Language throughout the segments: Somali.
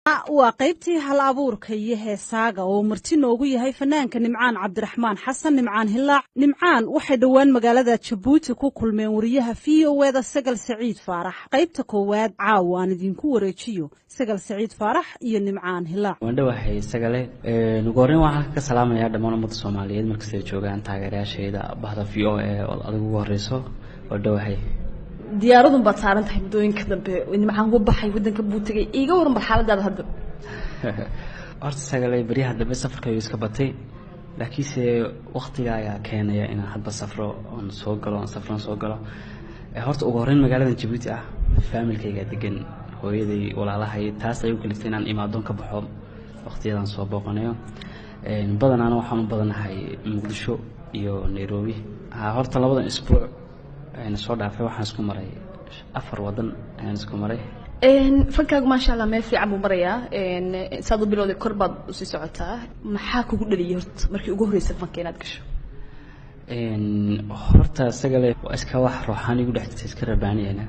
waa qaybtii hal abuurka iyo heesaaga oo marti noogu yahay fanaanka Nimcaan Cabdiraxmaan Xasan Nimcaan Hilaac. Nimcaan waxay dhawaan magaalada Jabuuti ku kulmeen wariyaha VOA Sagal Saciid Faarax. qaybta koowaad caawaan idinku wareejiyo Sagal Saciid Faarax iyo Nimcaan Hilaac. Wandhawahay Sagale ugu horreyn waxaan ka salaamayaa dhammaan ummadda Soomaaliyeed markasta ay joogaan taageerayaashayda bahda VOA oo adigu ugu horeyso. Wandhawahay diyaaradun baad saaran tahay muddooyinka dambe Nimcaan ku baxay wadanka Buutiga iiga waran xaaladaada hadda. horta Sagale bariyaha dambe safarkaygu iska batay laakiinse waqtiga ayaa keenaya inaan hadba safro oo soo galo horta ugu horreyn magaalada Jabuuti familkayga degan hooyaday walaalahay taas ay u kaliftay inaan imaadon ka baxo waqtiyadan soo booqanayo badanana waxaan u badanahay Muqdisho iyo Nairobi horta labadan isbuuc ayna soo dhaafay waxaan isku maray 4 wadan ayaan isku maray fankaagu ma sha Allah meel fiican buu marayaa saad u bilowday korbaad u sii socotaa maxaa kugu dhaliyay horta markii ugu horeysay fanka inaad gasho horta Sagale waa iska wax ruuxaani ugu dhaxtay iska rabaaniyana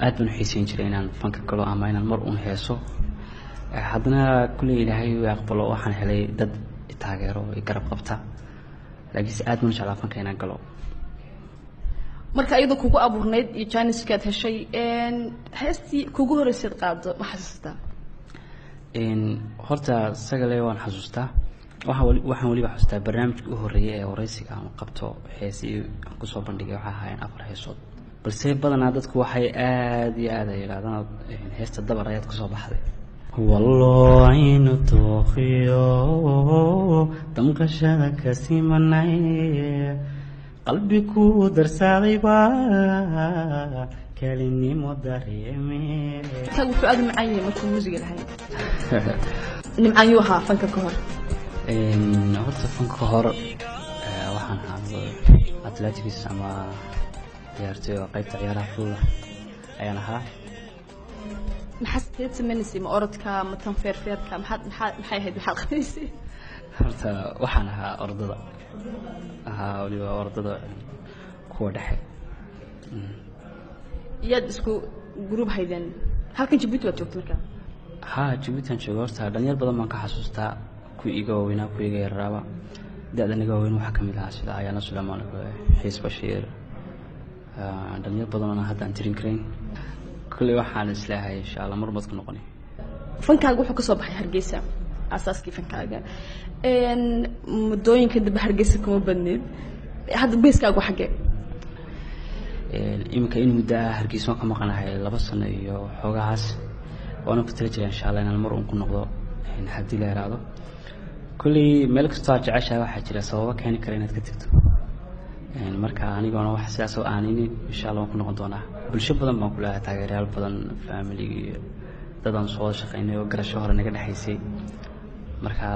aad baan xiisayn jiray inaan fanka galo ama inaan mar uun heeso haddana kulli Ilaahay uu aqbalo waxaan helay dad taageero iyo garab qabta laakiin aad baan jeclaa fanka inaan galo marka ayadu kugu abuurneyd iyo Janiskaad heshay heestii kugu horeysay qaado ma xasuustaa horta Sagale waan xasuustaa waxaan waliba xasuustaa barnaamijkii u horeeyay ee wareysiga aan qabto heesii aan ku soo bandhigay waxa ahaayeen 4 heesood balse badanaa dadku waxay aad iyo aad ay yiraahdaan heesta dabar ayaad ku soo baxday wallahi inu tooqiyo damqashada kasimanay qalbi ku darsaday ba kalinimo dareemay tagu fuad macayay markuu muusiga lahayn Nimcaan yoo ahaa fanka ka hor horta fanka ka hor waxaan ahaa athletics ama ciyaartoy qaybta ciyaaraha fudud ayaan ahaa maxaad sameynaysaa ma orodka ma tan feerka maxay ahayd waxa qabaysay horta waxaan ahaa ordada waliba ordada kuwa dhexe yaad isku group hayden halkan Jabuuti waad joogtay markaa Jabuuti aan joogo horta dhalinyar badan baan ka xasuustaa ku iga weynaa ku iga yaraaba dadaniga weyn waxa kamid ah sida Ayana Sulaiman Xiis Bashiir dhalinyar badan oo hadda aan tirin kareyn kulli waxaan islaahay insha Allah mar baad ku noqonay fankaagu wuxuu ka soo baxay Hargeysa asaaskii fankaaga muddooyinka dib Hargeysa kuma badneed hadda beeskaagu xagee imika in muddo Hargeysa ka maqanahay 2 sano iyo xogahaas waana ku tala jiray insha Allah inaan mar uun ku noqdo hadii la yiraahdo kulli meel kasta jeceshahay waxa jira sababo keeni kara inaad ka tagto marka anigoona wax siyaasad aanin insha Allah ku noqon doonaa bulsho badan baan ku leeyahay taageerayaal badan family dadan soo shaqeynay oo garasho hore naga dhaxaysay marka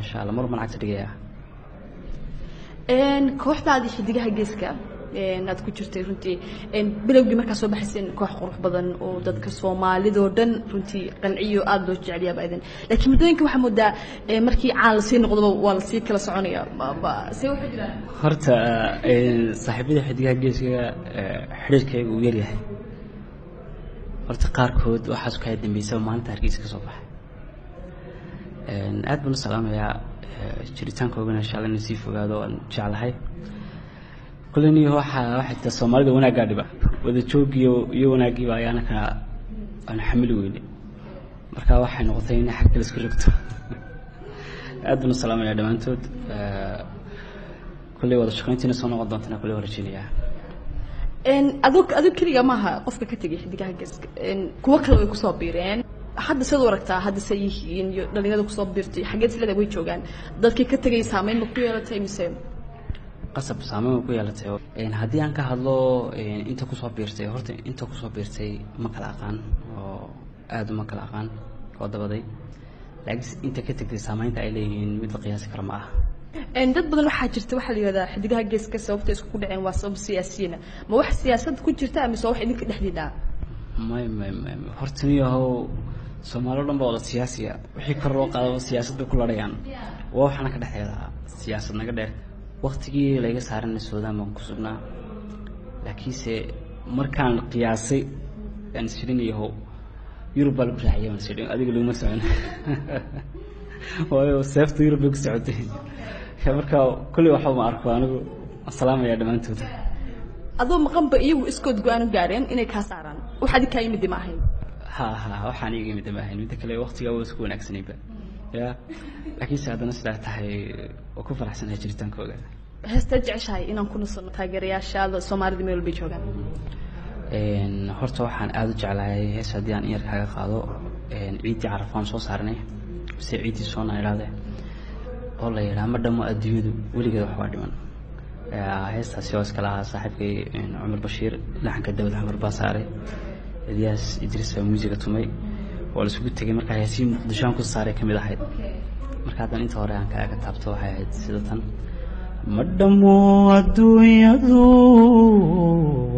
insha Allah mar macag tigaya kooxdaadii xidigaha geeska aad ku jirtay runtii bilowgii markaa soo baxaysay koox qurux badan oo dadka Soomaalida oo dhan runtii qanciyo aad loo jecel yahay baadan laakiin muddooyinka waxa moodaa markii caan la sii noqdo waa la sii kala soconaya see waxa jira horta saaxiibada xidigaha geeska xiriirkaygu uu yar yahay horta qaarkood waxaas ka dambeysay maanta Hargeysa ka soo baxay aad baan salaamayaa jiritaankooda insha Allah inay sii fogaado aan jeclahay kulani waxa Soomaalida wanaaga dhiba wada joogiyo iyo wanaagiba ayaana ka aan xamil weyn marka waxay noqotay in xaq kale isku rogto aad baan salaamayaa dhamaantood kulli wada shaqayntiina soo noqon doonta kulli warjinaya adug kaliya maaha qofka ka tagay xidigaha geeska kuwa kale way ku soo biireen hadda sidoo aragtaa hadda sayihiin iyo dhalinyarada ku soo biirtay xageed silada way joogaan dadkii ka tagay saameyn ma ku yeelatay mise qasab saameyn ku yeelatay hadii aan ka hadlo inta ku soo biirtay horta inta ku soo biirtay ma kala aqaan oo aad ma kala aqaan oo dabaday laakiin inta ka tagay saameynta ay leeyihiin mid la qiyaasi karo ma aha dad badan waxa jirta waxa la yiraahdaa xidigaha geeska sababta isku dhaceen waa sabab siyaasiyiin ma wax siyaasad ku jirta ama soo wax idinka dhexdiida ma horta niyahow Soomaalidu dhan baa siyaasiya wixii kor loo qaado siyaasadda ku larayaan waxana ka dhaxeeya siyaasad naga dheer waqtigii la iga saaran Suudaan baan ku sugnaa laakiinse markaan qiyaasay aan sidinayo Yurub baa lagu raaciyay Marseille adiga lagu marsan waayo seefta Yurub ku socotay marka kulli waxa ma arko anigu assalaam ya dhamaantood adoo maqanba iyagu iskood go'aan gaareen inay ka saaraan waxaad ka yimid ma ahayn ha waxaan iga yimid ma ahayn mid kale waqtiga uu isku wanaagsanayba ya laakiin saadana sida tahay oo ku faraxsanahay jiritaankooda heesta jeceshahay inaan ku nasano taageerayaashaada Soomaalida meel walba joogaan horta waxaan aad u jeclahay hees hadii aan yar kaga qaado ciidii Carafaan soo saarnay si ciidii soo naayraade oo la yiraahdo ma dhamo adduunyadu weligeed wax waa dhiman heestaasi oo iskala saaxiibkay Umar Bashiir laxanka Daawud Xamar Baasaare Ilyas Idris musiga tumay oo la isugu tagay markaa heesiin Muqdisho ku saaray kamid ahayd marka hadan inta hore aan kaaga taabto waxay ahayd sida tan ma dhamo adduunyadu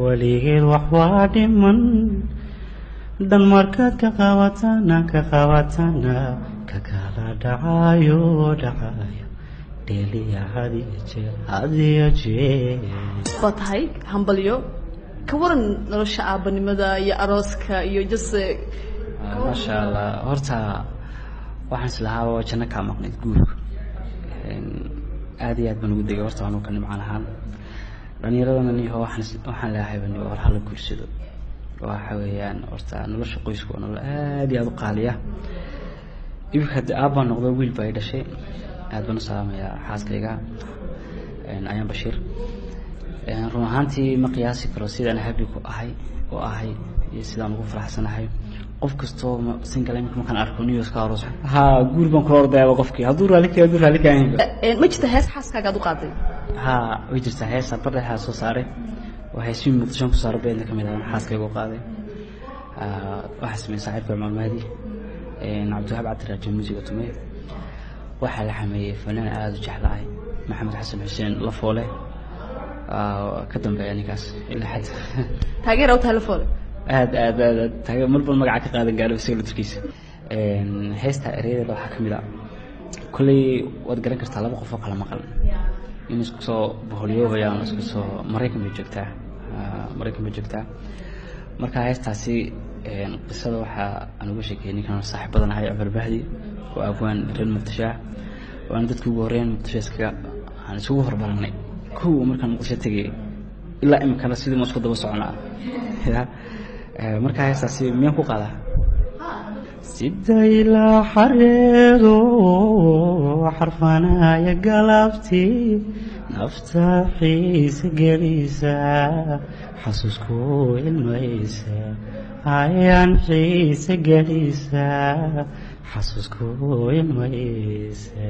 weligeed wax waa dhiman dhan markaad ka qabatana ka kala dhacayo dheeliya hadiya jee fatahay hambalyo ka waran nolosha aabanimada iyo arooska iyo jase ma sha Allah horta waxaan islahaa janna ka maqnay guurka aad iyo aad baan ugu degay horta anuu ka nimcaan ahaan dhalinyaradan iyo waxaan leeyahay bani war hal guursado waxa weeyaan horta nolosha qoysku waa nolol aad iyo aad u qaaliya ibka aabba noqdo wiil bay dhashay aad baan u salaamayaa xaaskayga ayaan Bashiir run ahaantii ma qiyaasi karo sidaan happy ku ahay iyo sidaan ugu faraxsanahay qof kasto single markaan arko news ka aroos guur baan ku ordayaa qofkii haduu raali ka ma jirto hees xaaskaaga aad u qaaday way jirtaa hees barreexa soo saaray waxay si Muqdisho ku saaray been kamid ah xaaskayga u qaaday waxa sameeyay saaxiibka Umar Mahdi Abdulwahab Cabdiraaji musiga tumay waxa la xameeyay fanaan aad u jeclahay Maxamed Xasan Xuseen la foole ka dambeeyay ninkaas ila xad taageero telefoon aad taageero marba magaca ka qaadan gaaro isaga turkiisa heesta ereeyada waxa kamid ah kulli wad garan kartaa laba qof oo kala maqan in isku soo boholiyoobayaan isku soo Mareykan joogtaa marka heestaasi qisada waxa aan uga sheekeynay kan saaxiibadanahay Umar Bahdi oo abwaan reer Muqdisho waan dadku ugu horeen Muqdisho aan isugu horbaranay markaan Muqdisho tagay ilaa imkana sidii ma isku daba soconaa marka heestaasi miyaan ku qaadaa sida ilaa xareedo xarfanaya galabti nafta xiisa gelisa xasuusku ilmaysa ayaan xiisa gelisa xasuusku ilmaysa